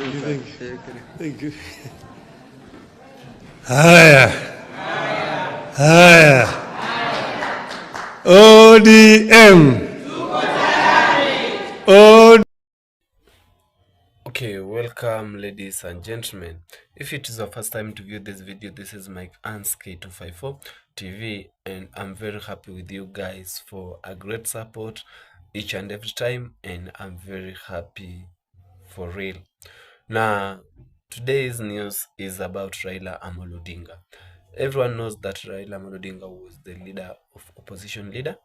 Thank you. Thank you. Haya. Haya. ODM. Okay, welcome ladies and gentlemen. If it is your first time to view this video, this is MIKEANN'S K254 TV, and I'm very happy with you guys for a great support each and every time, and I'm very happy for real. Now, today's news is about Raila Amolo Odinga. Everyone knows that Raila Amolo Odinga was the leader of opposition leader,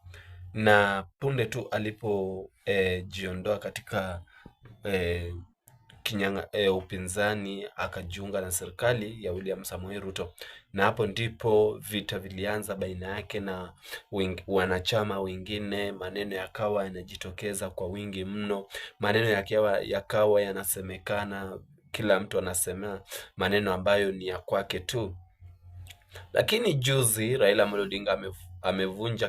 na punde tu alipo jiondoa katika upinzani akajiunga na serikali ya William Samoei Ruto, na hapo ndipo vita vilianza baina yake na wanachama wengine. Maneno yakawa yanajitokeza kwa wingi mno, maneno yakawa yanasemekana, kila mtu anasema maneno ambayo ni ya kwake tu. Lakini juzi Raila Amolo Odinga amevunja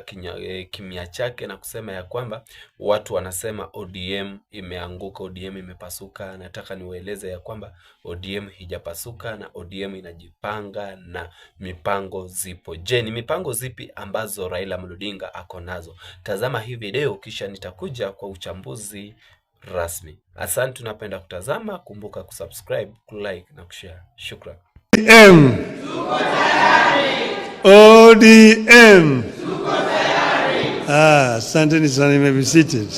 kimya chake na kusema ya kwamba watu wanasema ODM imeanguka, ODM imepasuka. Nataka niwaeleze ya kwamba ODM hijapasuka na ODM inajipanga na mipango zipo. Je, ni mipango zipi ambazo Raila Amolo Odinga ako nazo? Tazama hii video kisha nitakuja kwa uchambuzi rasmi. Asante, tunapenda kutazama, kumbuka kusubscribe, kulike na kushare. Shukran. ODM. Asante sana, you may be seated.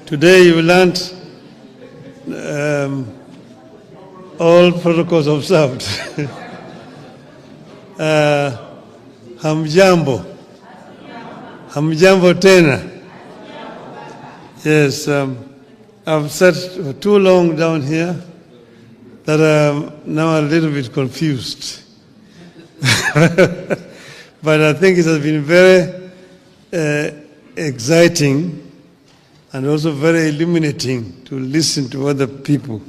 Today you learned all protocols observed. Hamjambo. Hamjambo tena. Yes, I've sat for too long down here that I'm now a little bit confused. But I think it has been very exciting and also very illuminating to listen to other people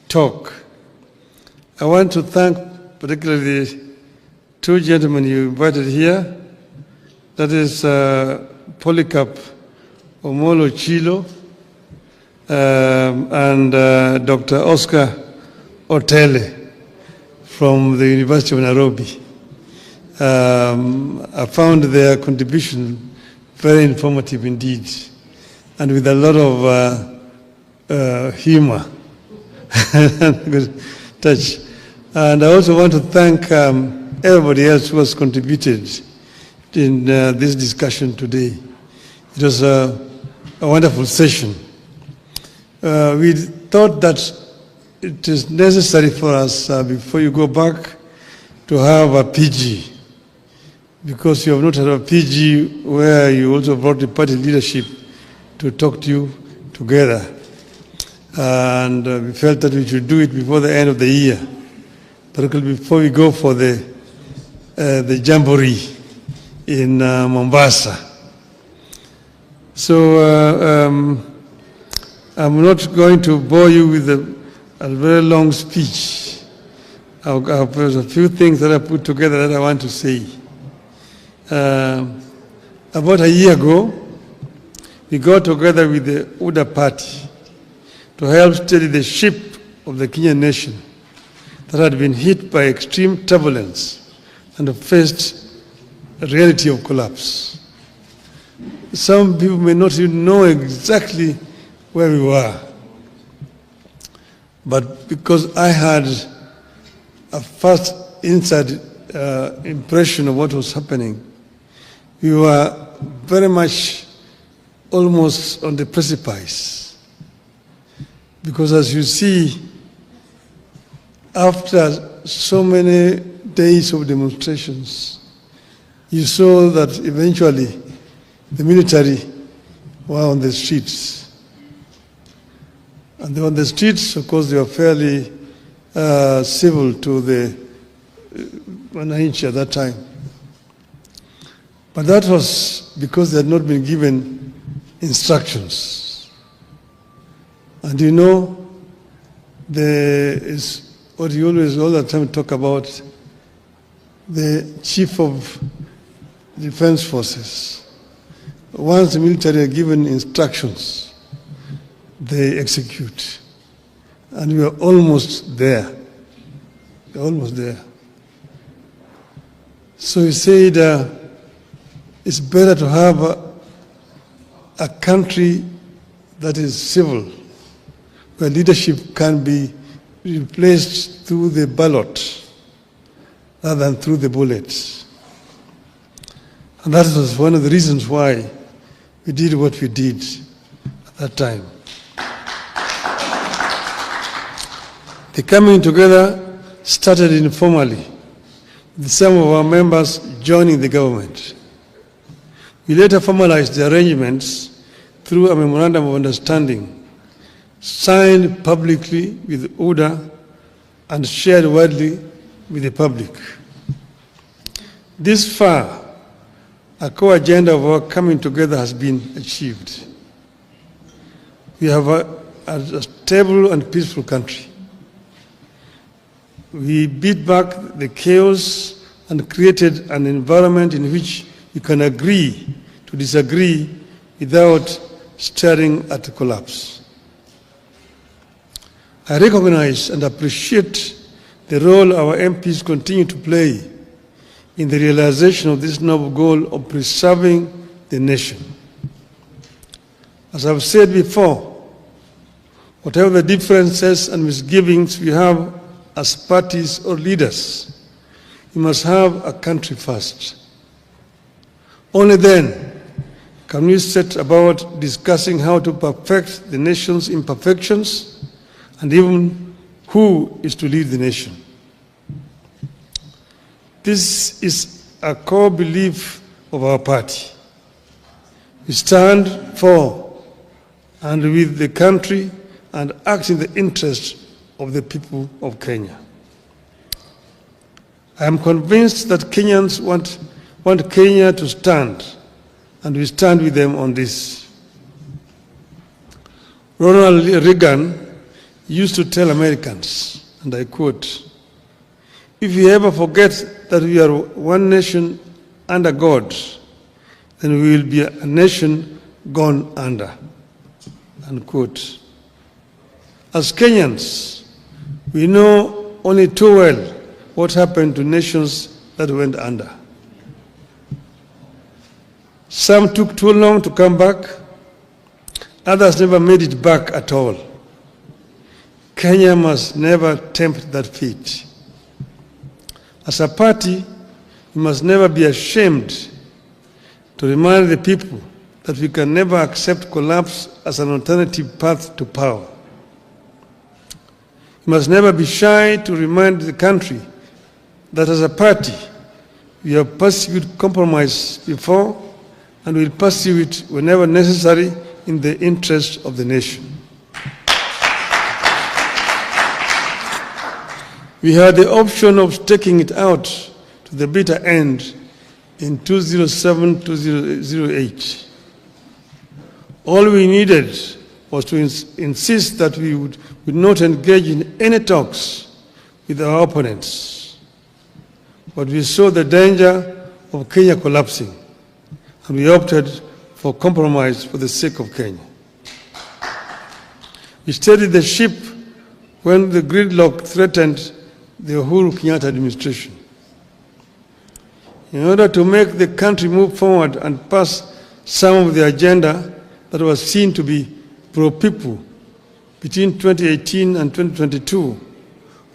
talk. I want to thank particularly the two gentlemen you invited here. That is Polycarp Omolo Chilo and Dr. Oscar Otele from the University of Nairobi. I found their contribution very informative indeed, and with a lot of humor and good touch. And I also want to thank everybody else who has contributed in this discussion today. It was a wonderful session. We thought that it is necessary for us, before you go back, to have a PG, because you have not had a PG where you also brought the party leadership to talk to you together. And we felt that we should do it before the end of the year, particularly before we go for the Jamboree in Mombasa. So I'm not going to bore you with a very long speech. There's a few things that I put together that I want to say. About a year ago, we got together with the UDA party to help steady the ship of the Kenyan nation that had been hit by extreme turbulence and faced a reality of collapse. Some people may not even know exactly where we were, but because I had a first inside impression of what was happening, we were very much almost on the precipice. Because as you see, after so many days of demonstrations, you saw that eventually the military were on the streets. And they were on the streets, of course, they were fairly civil to the wananchi at that time. But that was because they had not been given instructions. And you know, there is what you always all the time talk about, the chief of defense forces. Once the military are given instructions, they execute. and we are almost there. We are almost there. So he said it's better to have a country that is civil, where leadership can be replaced through the ballot rather than through the bullets. And that was one of the reasons why we did what we did at that time. The coming together started informally, with some of our members joining the government. We later formalized the arrangements through a memorandum of understanding, signed publicly with UDA and shared widely with the public. This far, a core agenda of our coming together has been achieved. We have a stable and peaceful country. We beat back the chaos and created an environment in which you can agree to disagree without staring at collapse. I recognize and appreciate the role our MPs continue to play in the realization of this noble goal of preserving the nation. As I've said before, whatever the differences and misgivings we have as parties or leaders, we must have a country first. Only then can we set about discussing how to perfect the nation's imperfections and even who is to lead the nation. This is a core belief of our party. We stand for and with the country and act in the interest of the people of Kenya. I am convinced that Kenyans want Kenya to stand, and we stand with them on this. Ronald Reagan used to tell Americans, and I quote, "If we ever forget that we are one nation under God, then we will be a nation gone under." Unquote. As Kenyans, we know only too well what happened to nations that went under. Some took too long to come back, others never made it back at all. Kenya must never tempt that fate. As a party, we must never be ashamed to remind the people that we can never accept collapse as an alternative path to power. We must never be shy to remind the country that as a party, we have pursued compromise before and will pursue it whenever necessary in the interest of the nation. We had the option of taking it out to the bitter end in 2007-2008. All we needed was to insist that we would not engage in any talks with our opponents. But we saw the danger of Kenya collapsing, and we opted for compromise for the sake of Kenya. We steadied the ship when the gridlock threatened the Uhuru Kenyatta administration. In order to make the country move forward and pass some of the agenda that was seen to be pro-people between 2018 and 2022,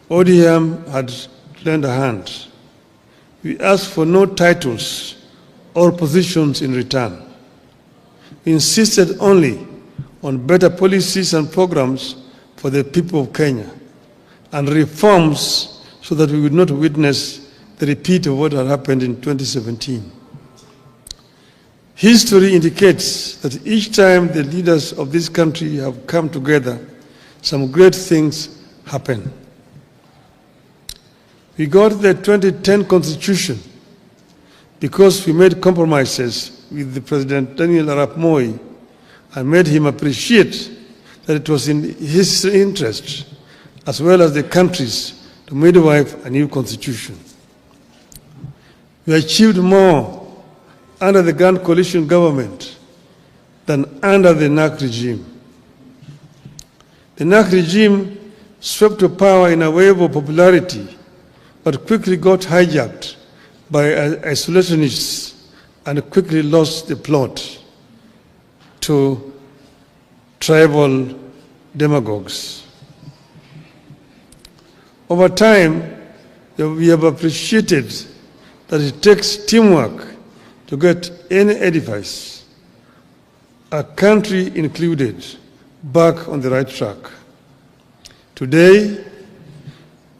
ODM had lent a hand. We asked for no titles or positions in return. We insisted only on better policies and programs for the people of Kenya and reforms so that we would not witness the repeat of what had happened in 2017. History indicates that each time the leaders of this country have come together, some great things happen. We got the 2010 Constitution because we made compromises with the President Daniel Arap Moi and made him appreciate that it was in his interest, as well as the country's, to midwife a new constitution. We achieved more under the Grand Coalition government than under the NAC regime. The NAC regime swept to power in a wave of popularity, but quickly got hijacked by isolationists and quickly lost the plot to tribal demagogues. Over time, we have appreciated that it takes teamwork to get any edifice, a country included, back on the right track. Today,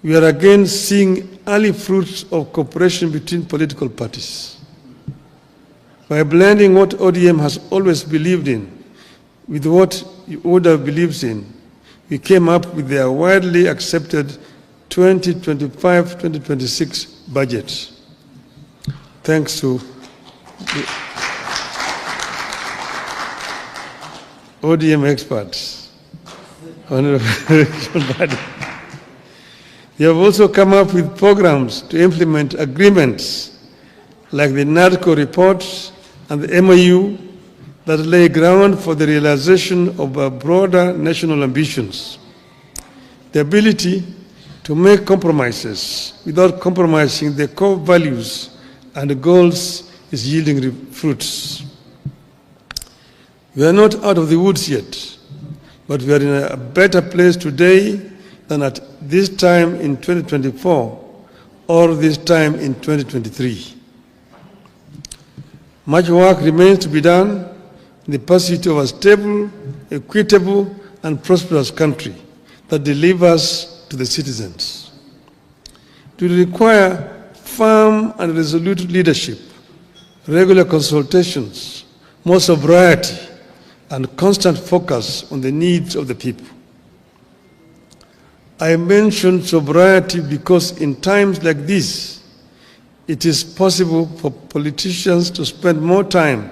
we are again seeing early fruits of cooperation between political parties. By blending what ODM has always believed in with what ODA believes in, we came up with their widely accepted 2025-2026 budget. Thanks to the ODM experts. We have also come up with programs to implement agreements like the NARCO report and the MOU that lay ground for the realization of our broader national ambitions. The ability to make compromises without compromising the core values and goals is yielding fruits. We are not out of the woods yet, but we are in a better place today than at this time in 2024 or this time in 2023. Much work remains to be done in the pursuit of a stable, equitable, and prosperous country that delivers to the citizens. It will require firm and resolute leadership, regular consultations, more sobriety, and constant focus on the needs of the people. I mention sobriety because in times like this, it is possible for politicians to spend more time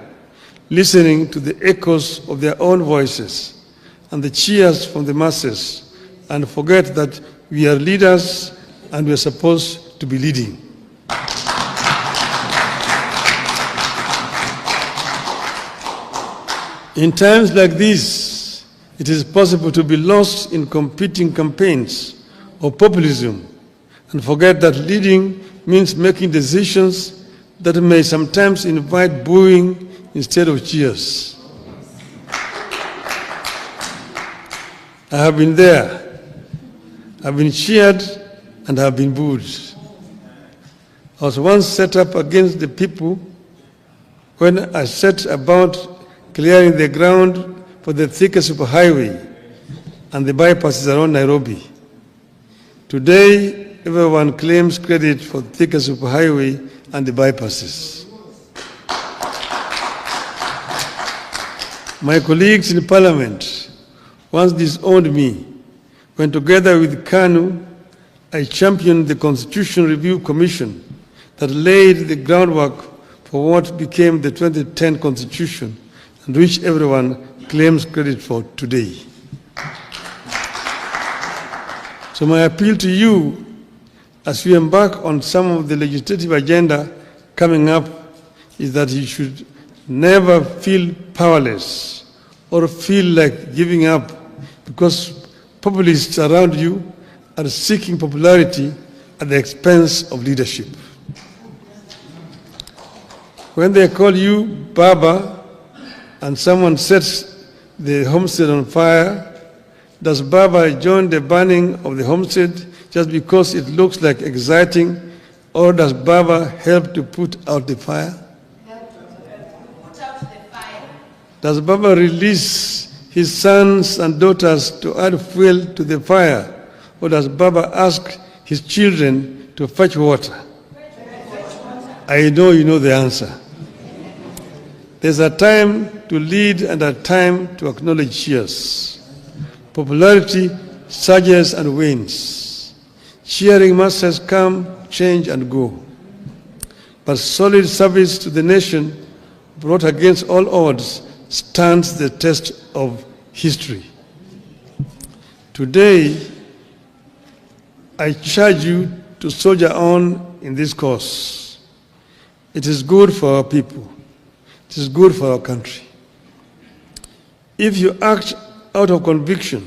listening to the echoes of their own voices and the cheers from the masses, and forget that we are leaders and we are supposed to be leading. In times like this, it is possible to be lost in competing campaigns or populism and forget that leading means making decisions that may sometimes invite booing instead of cheers. I have been there. I've been cheered and have been booed. I was once set up against the people when I set about clearing the ground for the Thika superhighway and the bypasses around Nairobi. Today, everyone claims credit for Thika superhighway and the bypasses. My colleagues in Parliament once disowned me when, together with KANU, I championed the Constitution Review Commission that laid the groundwork for what became the 2010 Constitution and which everyone claims credit for today. So my appeal to you as we embark on some of the legislative agenda coming up is that you should never feel powerless or feel like giving up because populists around you are seeking popularity at the expense of leadership. When they call you Baba and someone sets the homestead on fire, does Baba join the burning of the homestead just because it looks like exciting, or does Baba help to put out the fire? Does Baba release his sons and daughters to add fuel to the fire, or does Baba ask his children to fetch water? I know you know the answer. There's a time to lead and a time to acknowledge cheers. Popularity surges and wanes. Cheering masses come, change, and go. But solid service to the nation, brought against all odds, stands the test of history. Today, I charge you to soldier on in this cause. It is good for our people. It is good for our country. If you act out of conviction,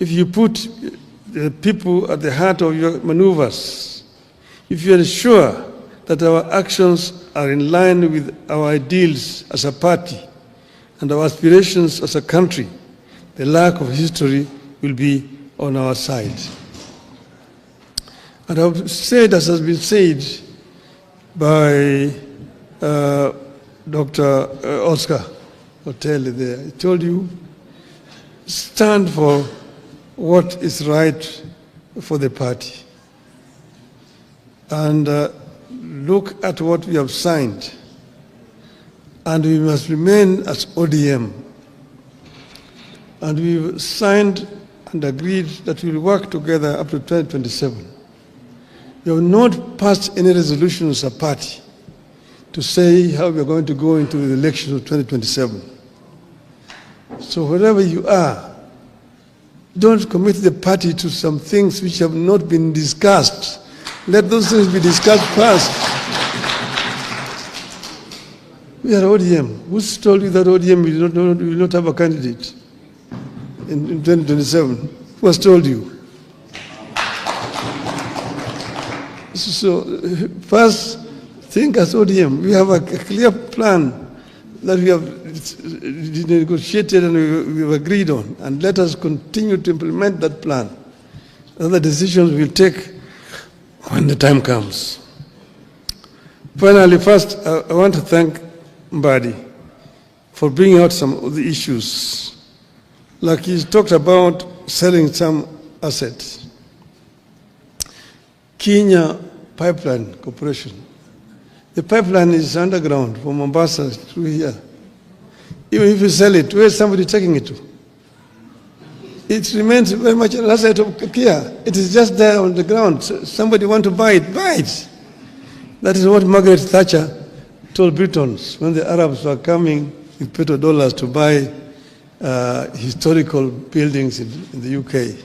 if you put the people at the heart of your maneuvers, if you are sure that our actions are in line with our ideals as a party and our aspirations as a country, the lack of history will be on our side. And I've said, as has been said by Dr. Oscar Hotel there, he told you, stand for what is right for the party. And look at what we have signed. And we must remain as ODM. And we've signed and agreed that we will work together up to 2027. We have not passed any resolution as a party to say how we are going to go into the election of 2027. So wherever you are, don't commit the party to some things which have not been discussed. Let those things be discussed first. We are ODM. Who's told you that ODM will not have a candidate in 2027? Who has told you? So first, think as ODM. We have a clear plan that we have negotiated and we have agreed on, and let us continue to implement that plan. Other decisions we'll take when the time comes. Finally, first, I want to thank Mbadi for bringing out some of the issues. Like he talked about selling some assets. Kenya Pipeline Corporation. The pipeline is underground from Mombasa through here. Even if you sell it, where is somebody taking it to? It remains very much an asset of Kia. It is just there on the ground. So somebody want to buy it, buy it. That is what Margaret Thatcher told Britons when the Arabs were coming with petrodollars to buy historical buildings in the UK.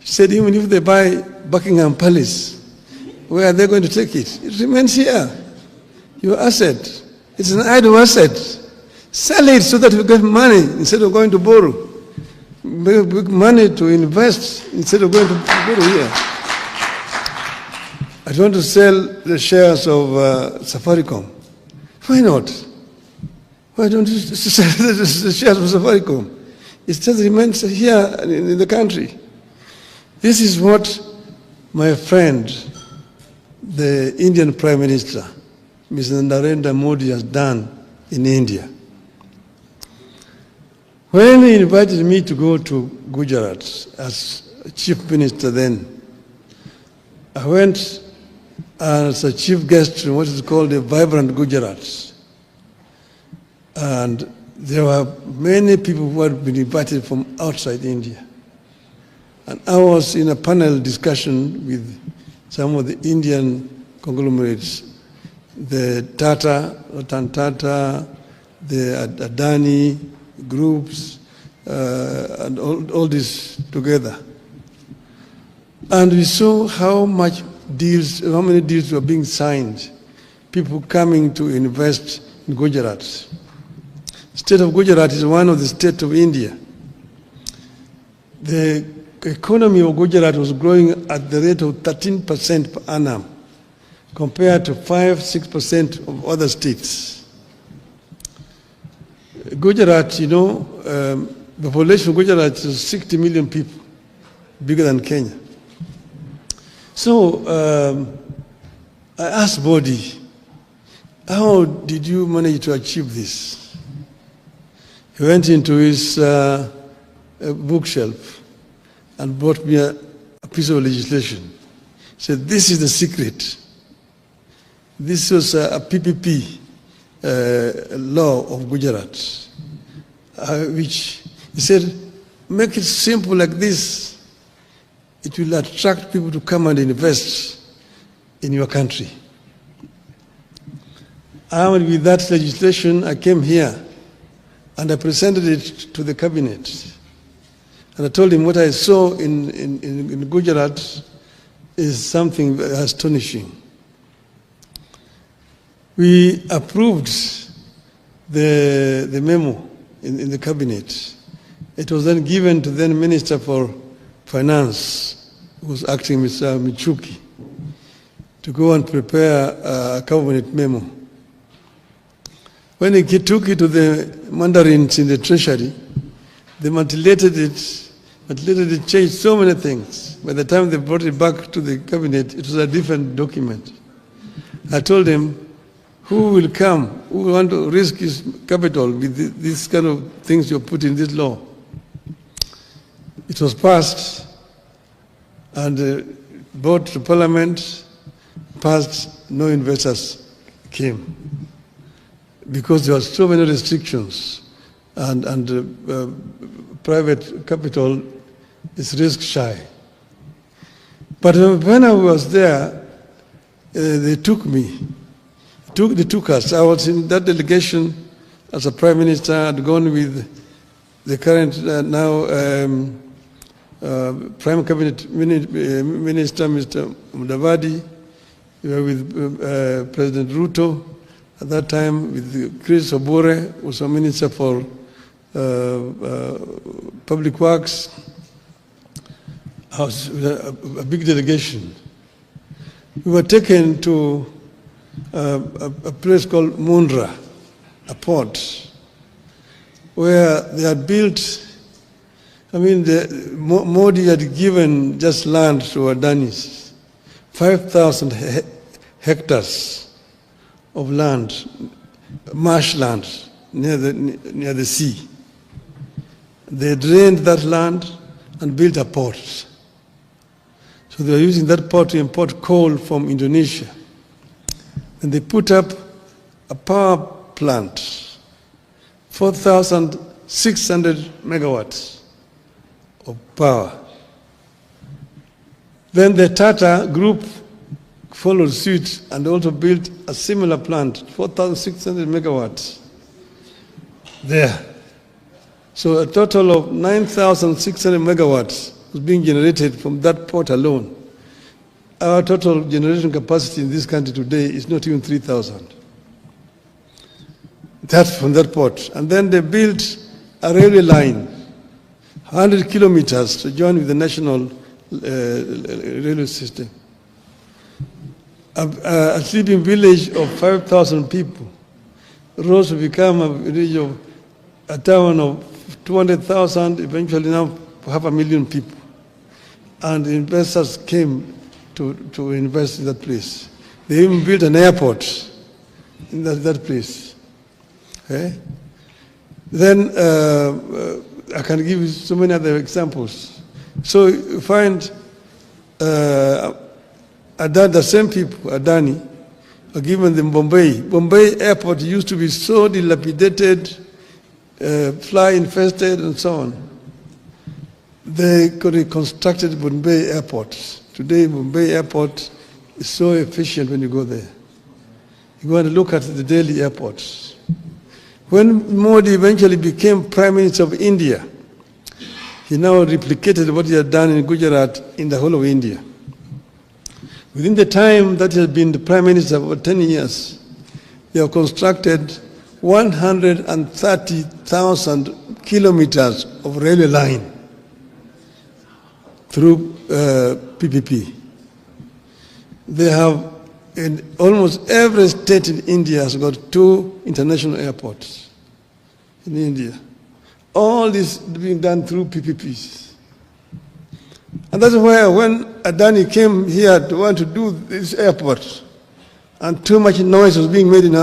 She said, even if they buy Buckingham Palace, where are they going to take it? It remains here. Your asset. It's an idle asset. Sell it so that you get money instead of going to borrow. Make money to invest instead of going to borrow here. I want to sell the shares of Safaricom. Why not? Why don't you sell the shares of Safaricom? It just remains here in the country. This is what my friend, the Indian Prime Minister, Mr. Narendra Modi, has done in India. When he invited me to go to Gujarat as chief minister then, I went as a chief guest in what is called a vibrant Gujarat. And there were many people who had been invited from outside India. And I was in a panel discussion with some of the Indian conglomerates, the Tata, Ratan Tata, the Adani groups, and all this together. And we saw how many deals were being signed, people coming to invest in Gujarat. State of Gujarat is one of the states of India. The economy of Gujarat was growing at the rate of 13% per annum, compared to 5-6% of other states. Gujarat, you know, the population of Gujarat is 60 million people, bigger than Kenya. So I asked Bodhi, how did you manage to achieve this? He went into his bookshelf and brought me a piece of legislation. He said, this is the secret. This was a PPP law of Gujarat, which he said, make it simple like this. It will attract people to come and invest in your country. Armed with that legislation, I came here and I presented it to the cabinet. And I told him what I saw in Gujarat is something astonishing. We approved the memo in the cabinet. It was then given to the then Minister for Finance, who was acting Mr. Michuki, to go and prepare a cabinet memo. When he took it to the mandarins in the treasury, they manipulated it, changed so many things. By the time they brought it back to the cabinet, it was a different document. I told them, who will come, who will want to risk his capital with this kind of things you put in this law? It was passed and brought to Parliament, passed, no investors came because there were so many restrictions and private capital is risk shy. But when I was there, they took me. They took us. I was in that delegation as a prime minister. I'd gone with the current prime cabinet minister, Mr. Mudavadi. We were with President Ruto at that time, with Chris Obore, who was a minister for public works. I was with a big delegation. We were taken to a place called Mundra, a port, where they had built, Modi had given just land to Adanis, 5,000 hectares of land, marshland near the sea. They drained that land and built a port. So they were using that port to import coal from Indonesia. And they put up a power plant, 4,600 megawatts of power. Then the Tata group followed suit and also built a similar plant, 4,600 megawatts there. So a total of 9,600 megawatts was being generated from that port alone. Our total generation capacity in this country today is not even 3,000. That's from that port. And then they built a railway line, 100 kilometers to join with the national railway system. A sleeping village of 5,000 people rose to become a town of 200,000, eventually now 500,000 people. And investors came to invest in that place. They even built an airport in that place. Okay? Then I can give you so many other examples. So you find the same people, Adani, are given them Bombay. Bombay airport used to be so dilapidated, fly infested and so on. They could have constructed Bombay airport. Today, Bombay airport is so efficient when you go there. You go and look at the Delhi airports. When Modi eventually became Prime Minister of India, he now replicated what he had done in Gujarat in the whole of India. Within the time that he has been the Prime Minister for 10 years, they have constructed 130,000 kilometers of railway line through PPP. They have, in almost every state in India has got 2 international airports in India. All this being done through PPPs. And that's why when Adani came here to want to do this airport, and too much noise was being made in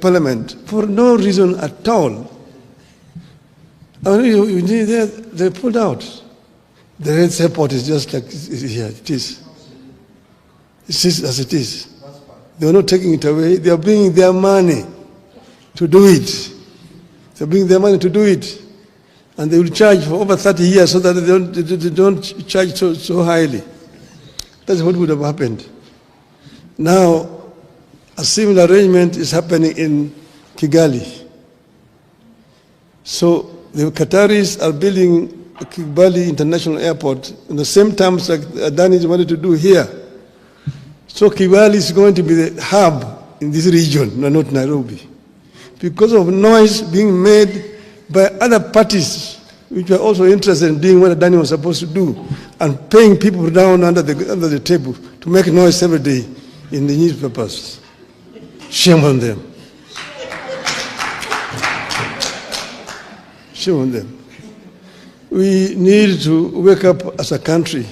Parliament, for no reason at all, they pulled out. The Red airport is just like here, it is. It is as it is. They are not taking it away. They are bringing their money to do it. They are bringing their money to do it. And they will charge for over 30 years so that they don't charge so highly. That's what would have happened. Now, a similar arrangement is happening in Kigali. So the Qataris are building a Kigali International Airport in the same terms like Adani wanted to do here. So Kigali is going to be the hub in this region, not Nairobi, because of noise being made by other parties which were also interested in doing what Danny was supposed to do, and paying people down under the table to make noise every day in the newspapers. Shame on them. Shame on them. We need to wake up as a country,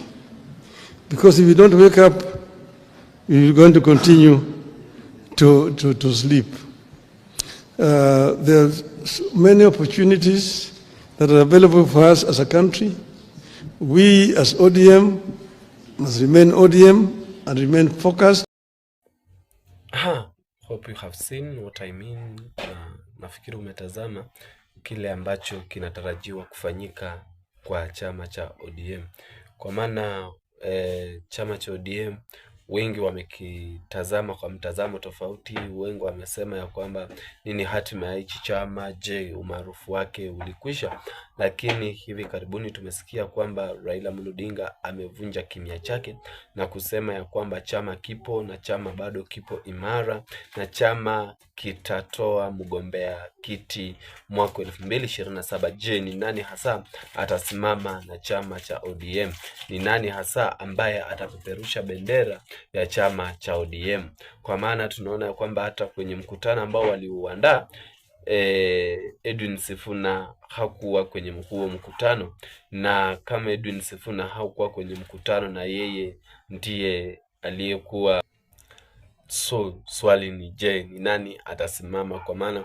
because if we don't wake up, we're going to continue to sleep. There are many opportunities that are available for us as a country. We as ODM must remain ODM and remain focused. Hope you have seen what I mean. Nafikiri umetazama kile ambacho kinatarajiwa kufanyika kwa chama cha ODM. Kwa maana chama cha ODM wengi wamekitazama kwa mtazamo tofauti. Wengi wamesema ya kwamba nini hatima ya hichi chama, je, umaarufu wake ulikwisha? Lakini hivi karibuni tumesikia kwamba Raila Odinga amevunja kimya chake na kusema ya kwamba chama kipo na chama bado kipo imara, na chama kitatoa mgombea kiti mwaka 2027. Je, ni nani hasa atasimama na chama cha ODM? Ni nani hasa ambaye atapeperusha bendera ya chama cha ODM? Kwa maana tunaona kwamba hata kwenye mkutano ambao waliuandaa, Edwin Sifuna hakuwa kwenye huo mkutano, na kama Edwin Sifuna hakuwa kwenye mkutano na yeye ndiye aliyekuwa, so swali ni je, ni nani atasimama? Kwa maana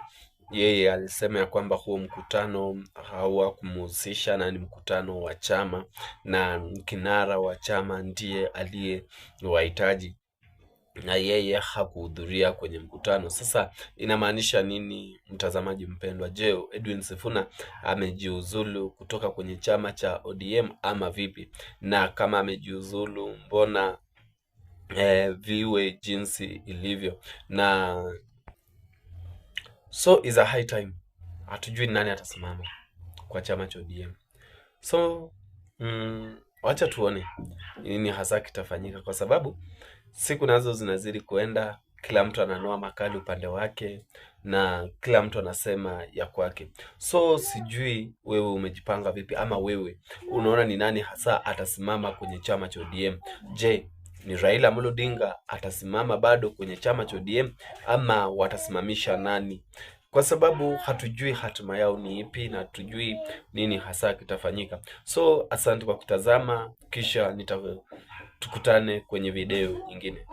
yeye alisema ya kwamba huo mkutano hawakumhusisha na ni mkutano wa chama na kinara wa chama ndiye aliyewahitaji, na yeye hakuhudhuria kwenye mkutano. Sasa inamaanisha nini, mtazamaji mpendwa? Je, Edwin Sifuna amejiuzulu kutoka kwenye chama cha ODM ama vipi? Na kama amejiuzulu, mbona viwe jinsi ilivyo? Na so is a high time. Hatujui nani atasimama kwa chama cha ODM. So wacha tuone nini hasa kitafanyika, kwa sababu siku nazo zinazidi kuenda, kila mtu ananoa makali upande wake na kila mtu anasema ya kwake. So sijui wewe umejipanga vipi, ama wewe unaona ni nani hasa atasimama kwenye chama cha ODM? Je, ni Raila Odinga atasimama bado kwenye chama cha ODM ama watasimamisha nani? Kwa sababu hatujui hatima yao ni ipi na hatujui nini hasa kitafanyika. So asante kwa kutazama, kisha tukutane kwenye video nyingine.